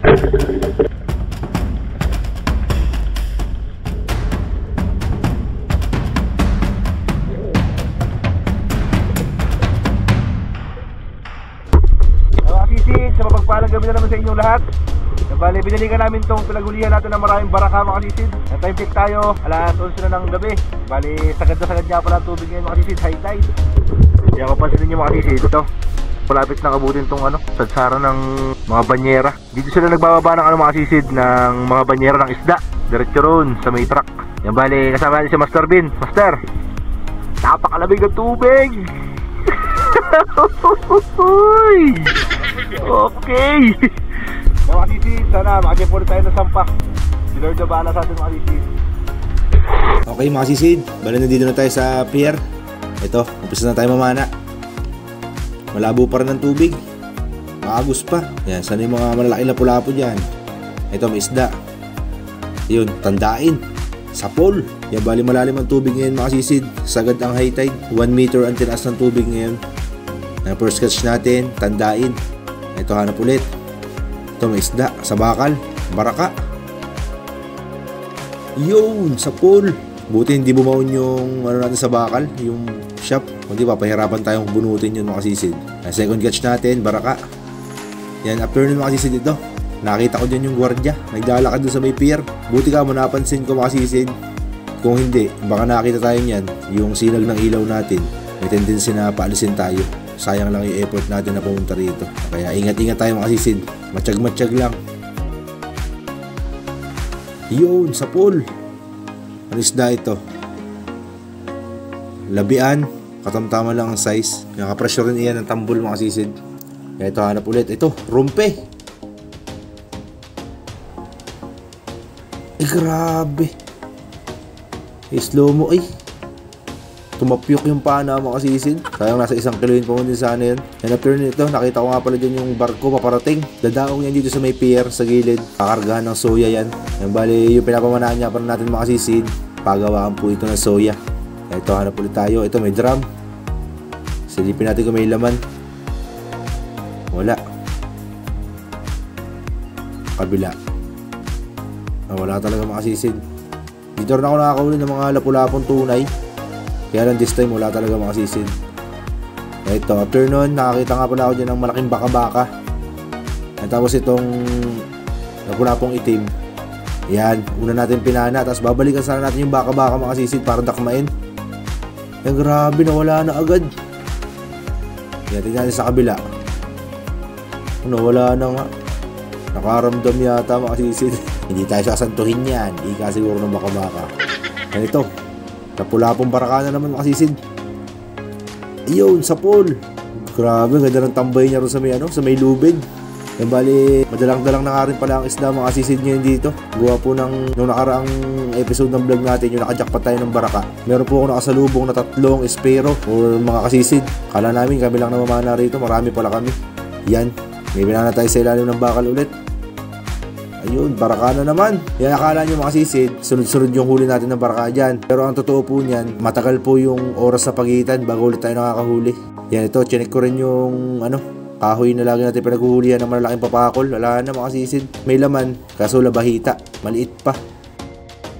Sa mapagpalang gabi na naman sa inyong lahat. Bale, binalikan namin tong pinagulihan natin ng maraming baraka mga kasisid. Time check tayo, alas 11 na ng gabi. Bale, sagad na sagad nga pala ang tubig ngayon mga kasisid, high tide. Kaya kung pansinin nyo mga kasisid, ito malapit na kabutin tong sadsara ng mga banyera. Dito sila nagbababa ng mga kasisid, ng mga banyera ng isda. Diretso roon sa may truck. Yan, bale, kasama natin si Master Bin. Master, napakalamig ng tubig. Okay. Mga kasisid, sana makakipon tayo ng sampak. Si Lord na bahala sa atin mga kasisid. Okay mga kasisid, bala nandito na tayo sa pier. Ito, umpisa na tayo mamana. Malabo pa rin ang tubig, maagos pa. Yan, sana yung mga malalaki na pula-po dyan. Ito, may isda. Yun, tandain, sapol. Yan, bali malalim ang tubig ngayon mga kasisid. Sagad ang high tide, 1 meter ang tinaas ng tubig ngayon. First catch natin, tandain. Ito, hanap ulit. Ito, may isda, sa bakal, baraka. Yun, sapol. Buti hindi bumaon yung natin sa bakal, yung shop. Hindi papahirapan tayong bunutin yun mga kasisid. Second catch natin, baraka. Yan, after nun mga kasisid ito, nakita ko dyan yung gwardiya, naglalakad dun sa may pier. Buti ka mo napansin ko mga kasisid. Kung hindi, baka nakita tayo niyan, yung sinag ng ilaw natin, may tendency na paalisin tayo. Sayang lang yung effort natin na pumunta rito. Kaya ingat-ingat tayo mga kasisid. Matsyag-matsyag lang. Yun, sapol. Ano isda ito? Labian. Katamtama lang ang size. Nakapressure rin iyan ng tambol mga kasisid. Kaya ito, hanap ulit. Ito, rumpe. Grabe. Slow mo tumapyok yung pana mga kasisid. Sayang nasa 1 kilo yun pa din sana yun. And after nito, nakita ko nga pala dyan yung barko paparating. Dadaong yan dito sa may pier sa gilid. Kakargahan ng soya yan. Yan, bali yung pinapamanaan niya para natin mga kasisid. Pagawaan po ito ng soya. Ito, hanap ulit tayo. Ito, may drum. Silipin natin kung may laman. Wala. Kabila. Wala talaga mga kasisid. Dito rin ako nakakahuli ng mga lapu-lapong tunay. Kaya lang this time wala talaga mga kasisid. Ito, after nun, nakakita nga pala ako dyan ng malaking baka-baka. At tapos itong lapu-lapong itim. Yan, una natin pinana. Tapos babalikan sana natin yung baka-baka mga kasisid para dakmain. Grabe, nawala na agad. Yan, tingnan natin sa kabila. Wala na nga. Nakaramdam yata mga kasisid. Hindi tayo sasantuhin yan. Ika siguro ng baka-baka. Yan ito. Napula-pong baraka na naman makasisid. Iyon, sapol. Grabe, ganda ng tambay niya rin sa may, sa may lubid. Yan, bali, madalang-dalang na nga rin pala ang isda mga kasisid ngayon dito. Gawa po nung nakaraang episode ng vlog natin, yung nakajackpot tayo ng baraka. Meron po ako nakasalubong na 3 espero or mga kasisid. Kala namin kami lang na mamana rito, marami pala kami. Yan, may binana tayo sa ilalim ng bakal ulit. Ayun, baraka na naman. Yan, akala nyo mga kasisid, sunod-sunod yung huli natin ng baraka dyan. Pero ang totoo po niyan, matagal po yung oras sa pagitan bago ulit tayo nakakahuli. Yan, ito, chinek ko rin yung kahoy na lagi natin pinaghuhulihan ng malalaking papakol. Wala na mga kasisid. May laman, kaso labahita. Maliit pa.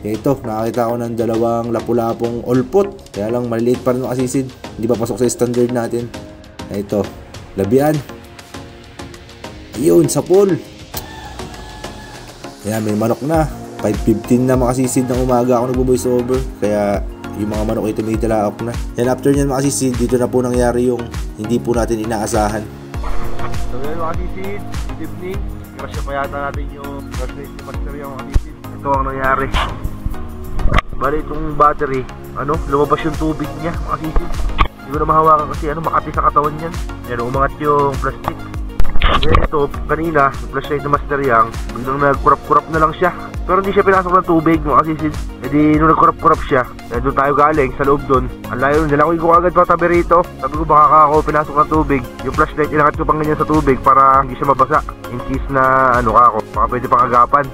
Yan, ito, nakakita ko ng 2 lapu-lapong olpot. Kaya lang, maliliit pa rin mga kasisid. Hindi pa pasok sa standard natin. Yan, ito, labian. Ayun, sapol. Ayan, may manok na. 5:15 na mga kasisid ng umaga ako nagbo-voice over. Kaya yung mga manok ay tumitalaok na. Yan, after nyan mga kasisid, dito na po nangyari yung hindi po natin inaasahan. So yun mga kasisid, good evening. Crash pa yata natin yung flashlight ni Master yung mga kasisid. Ito ang nangyari. Bali itong battery, lumabas yung tubig niya mga kasisid. Hindi ko na mahawakan kasi makati sa katawan niyan. Yan, umangat yung plastic. Yan, ito, kanina, yung flashlight na Master Yang, biglang nagkurap-kurap na lang siya. Pero hindi siya pinasok ng tubig, mga kasisid. E di, nung nagkurap-kurap siya, doon tayo galing, sa loob doon. Ang layo nun, nilakoy ko agad patabi rito. Sabi ko, baka ako pinasok ng tubig. Yung flashlight, inakat ko pang ganyan sa tubig para hindi siya mabasa. In case na, baka pwede pang agapan.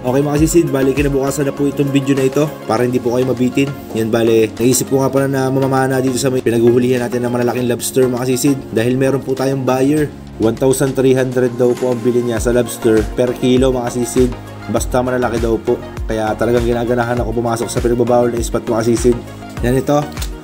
Okay mga kasisid, bali kinabukasan na po itong video na ito para hindi po kayo mabitin. Yan, bali, naisip ko nga pala na mamamana dito sa may pinaghuhulihan natin ng malalaking lobster mga kasisid. Dahil meron po tayong buyer 1,300 daw po ang bili niya sa lobster per kilo mga kasisid. Basta malalaki daw po. Kaya talagang ginaganahan ako pumasok sa pinagbabawal na spot mga kasisid. Yan ito.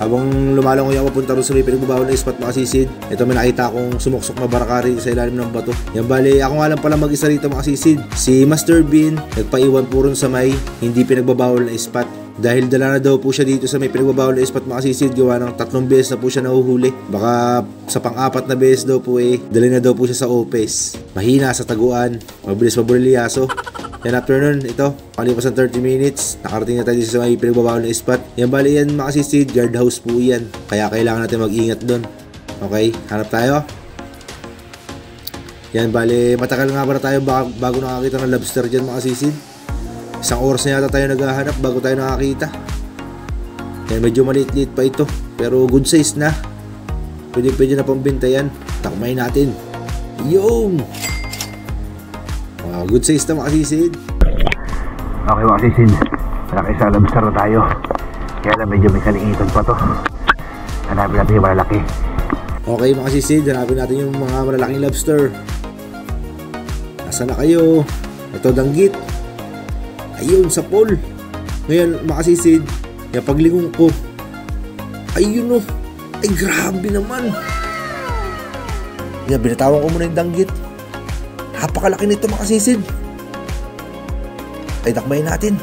Habang lumalangoy ako papunta rin sa may pinagbabawal na spot mga kasisid, ito may nakita akong sumuksok na barakari sa ilalim ng bato. Yan bali, ako nga lang pala mag-isa rito mga kasisid. Si Master Bean nagpaiwan po rin sa may hindi pinagbabawal na spot. Dahil dala na daw po siya dito sa may pinagbabawal na spot mga kasisid, gawa ng 3 beses na po siya nahuhuli. Baka sa pang-4 na beses daw po dali na daw po siya sa Opes. Mahina sa taguan, mabilis mabulilyaso. Yan after nun, ito, palipas ng 30 minutes, nakarating na tayo dito sa may pinagbabawal na spot. Yan bali yan mga kasisid, guardhouse po yan. Kaya kailangan natin mag-ingat doon. Okay, hanap tayo. Yan bali, matagal nga para tayo bago nakakita ng lobster dyan mga kasisid. 1 oras na yata tayo naghahanap bago tayo nakakita. Yan, medyo maliit-liit pa ito, pero good size na. Pwede na pambenta yan. Takmayin natin. Yung! Wow, good size na mga kasisid. Okay mga kasisid, malaki sa lobster na tayo. Kaya lang medyo may kalingitan pa to. Hanapin natin yung malalaki. Okay mga kasisid, hanapin natin yung mga malalaking lobster. Nasaan na kayo? Ito danggit. Ayun sa pool. Ngayon mga kasisid, yung paglingon ko, ayun oh, ay grabe naman. Yan, binatawan ko muna yung danggit. Napakalaki nito mga kasisid. Ay dakmayin natin.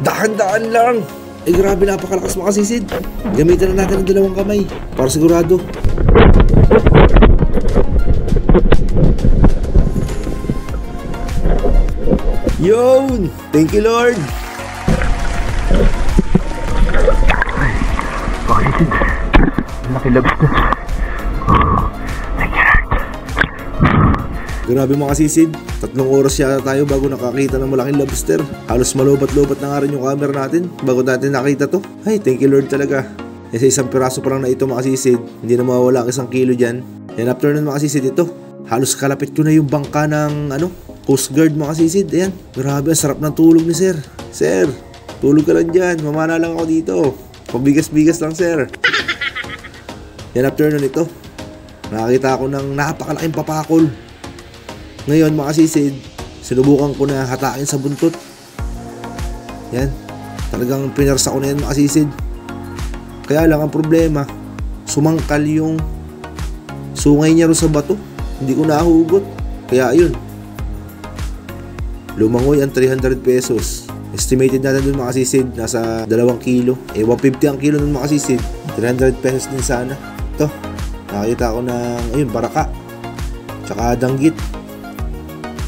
Dahan-dahan lang. Ay grabe, napakalakas mga kasisid. Gamitan na natin ang 2 kamay para sigurado. Yun! Thank you Lord! Okay, Sid. Laki lobster. Thank you Lord. Grabe mga kasisid. 3 oras yata tayo bago nakakita ng malaking lobster. Halos malubat-lubat na nga rin yung camera natin bago natin nakita to. Ay, thank you Lord talaga. Kasi 1 piraso pa lang na ito mga kasisid. Hindi na mawawala ang 1 kilo dyan. Yan after nun mga kasisid ito. Halos kalapit ko na yung bangka ng Coast Guard mga kasisid. Ayan, grabe, ang sarap ng tulog ni sir. Sir, tulog ka lang dyan. Mamana lang ako dito. Pabigas-bigas lang sir. Yan after nun ito. Nakakita ako ng napakalaking papakol. Ngayon mga kasisid, sinubukan ko na hatain sa buntot. Yan, talagang pinarsa ko na yan mga kasisid. Kaya lang ang problema, sumangkal yung sungay niya rin sa bato. Hindi ko nahugot. Kaya ayun, lumangoy ang 300 pesos. Estimated natin dun mga kasisid, nasa 2 kilo. 150 ang kilo nun mga kasisid. 300 pesos din sana. Ito, nakakita ko ng, ayun, baraka. Tsaka danggit.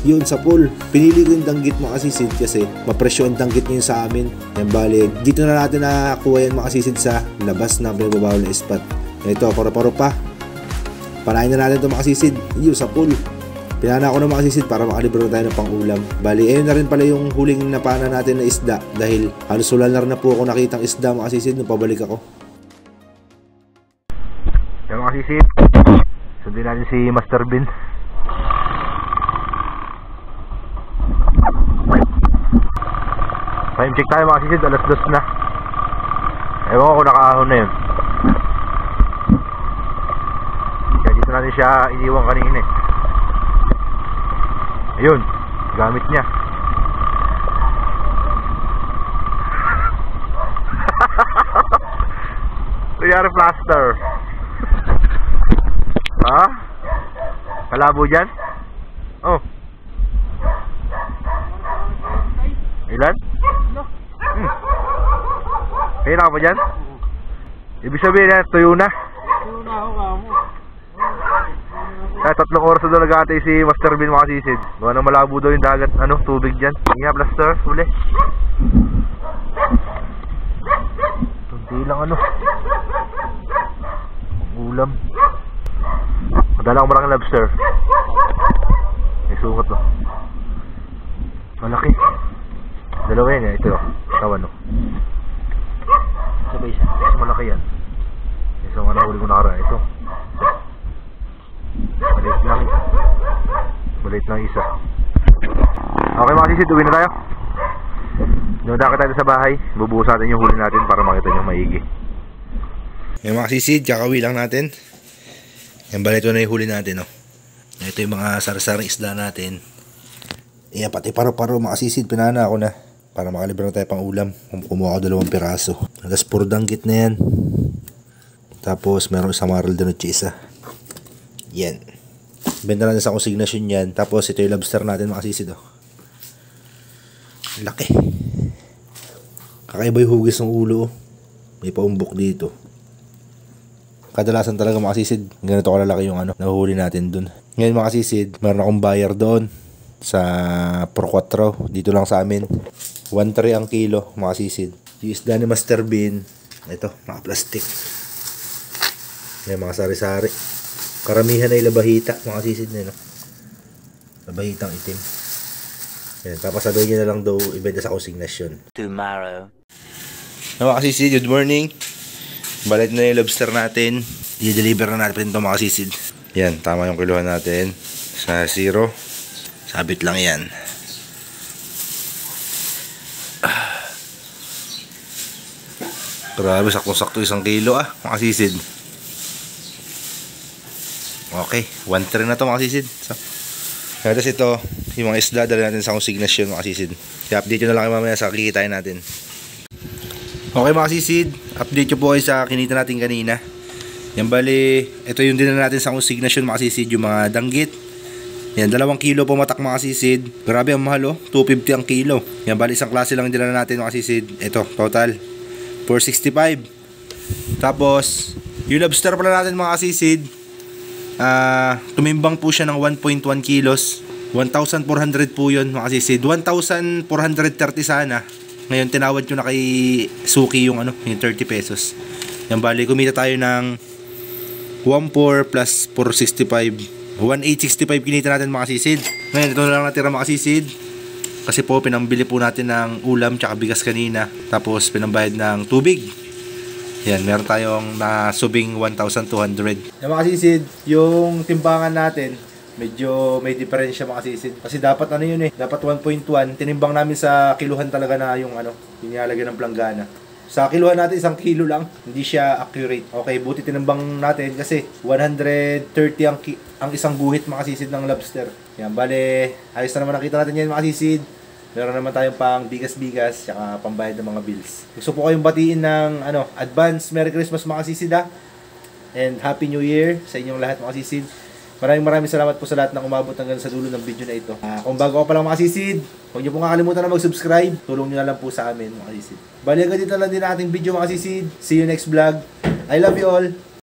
Yun, sa pool. Pinili ko yung danggit mga kasisid kasi mapresyo ang danggit ngayon sa amin. Yan bali, dito na natin nakakuha yan mga kasisid sa labas na pinagbabawal na spot. Ito, paro-paro pa. Panayin na natin ito mga kasisid. Yun, sa pool. Pinana ako ng mga kasisid para makalibro tayo ng pang-ulam. Bali, ayun na rin pala yung huling napana natin na isda dahil halos wala na po ako nakitang isda mga kasisid nung pabalik ako. Yan mga kasisid, sundin natin si Master Bean. Time check tayo mga kasisid, alas 2 na. Ewan ko kung nakaahon na yun. Kaya dito natin siya iniwan kanina eh. Ayun, gamit niya. Kunyari plaster. Ha? Kalabo dyan? Oh. Ilan? Kaya na ka pa dyan? Ibig sabihin na, tuyo na. Tuyo na ako kamo. Kaya 3 oras na daw nag-aatay si Master Bean mga kasisid. Gawa na malabo daw yung dagat, tubig dyan. Nga, blaster, huli. Tunti lang ulam. Madala ko malaking lobster. May sukat no. Malaki. Dalawa yan eh, ito kawan no. Sabay siya. Mas malaki yan. Isang nahuli ko nakaraan. Ito. Maliit lang isa. Okay mga kasisid, uwi na tayo. Nunaka tayo sa bahay. Bubuhos natin yung huli natin para makita nyo maigi. Yung mga kasisid, kakawi lang natin. Yan bala ito na yung huli natin. Ito yung mga sari-saring isda natin. Ayan, pati paro-paro mga kasisid, pinana ako na. Para makalibre na tayo pang ulam. Kumuha ko 2 piraso. Tapos puro danggit na yan. Tapos meron isang maril de noche isa. Yan. Benta natin sa consignation yan. Tapos ito yung lobster natin mga kasisid. Oh. Laki. Kakaiba yung hugis ng ulo. Oh. May paumbok dito. Kadalasan talaga mga kasisid, ganito kalalaki yung nahuhuli natin dun. Ngayon mga kasisid, meron akong buyer doon sa Pro 4 dito lang sa amin. 1.3 ang kilo mga kasisid. Yung isda ni Master Bean, ito, naka-plastic. Yan mga sari-sari. Karamihan ay labahita mga kasisid na yun. Labahitang itim. Yan, papasabihin nyo na lang daw ibenta sa consignation. Tomorrow. Mga kasisid, good morning. Balit na yung lobster natin. I-deliver na natin ito mga kasisid. Yan, tama yung kiluhan natin. Sa 0. Sabit lang yan. Grabe, saktong-sakto 1 kilo mga kasisid. Okay, 1.3 na to mga kasisid. So, tapos ito, yung mga isda dala natin sa consignation mga kasisid. I-update nyo na lang mamaya sa kikitain natin. Okay mga kasisid, update nyo po kayo sa kinita natin kanina. Yan bali, ito yung dinala natin sa consignation mga kasisid, yung mga danggit. Yan, 2 kilo pumatak mga kasisid. Grabe ang mahal 250 ang kilo. Yan bali, isang klase lang yung dinala natin mga kasisid. Ito, total 465. Tapos, yung lobster pala natin mga kasisid, tumimbang po siya ng 1.1 kilos. 1,400 po yun mga kasisid. 1,430 sana. Ngayon tinawad ko na kay Suki yung yung 30 pesos. Yan bali, kumita tayo ng 1.4 plus 465. 1,865 kinita natin mga kasisid. Ngayon ito na lang natira mga kasisid. Kasi po pinambili po natin ng ulam tsaka bigas kanina. Tapos pinambayad ng tubig. Yan, meron tayong nasubing 1,200. Yan mga kasisid, yung timbangan natin medyo may diferensya mga kasisid. Kasi dapat dapat 1.1. Tinimbang namin sa kiluhan talaga na yung nilalagay ng planggana. Sa kiluhan natin 1 kilo lang, hindi siya accurate. Okay, buti tinimbang natin kasi 130 ang isang guhit mga kasisid ng lobster. Yan, bale, ayos na naman nakita natin yan mga kasisid. Meron naman tayong pang bigas-bigas tsaka pambayad ng mga bills. Gusto po kayong batiin ng advance Merry Christmas mga kasisid and Happy New Year sa inyong lahat mga kasisid. Maraming salamat po sa lahat ng umabot hanggang sa dulo ng video na ito. Kung bago ka pa lang mga kasisid, huwag niyo pong kakalimutan na mag-subscribe. Tulong niyo na lang po sa amin mga kasisid. Bali, agad dito lang din ating video mga kasisid. See you next vlog. I love you all.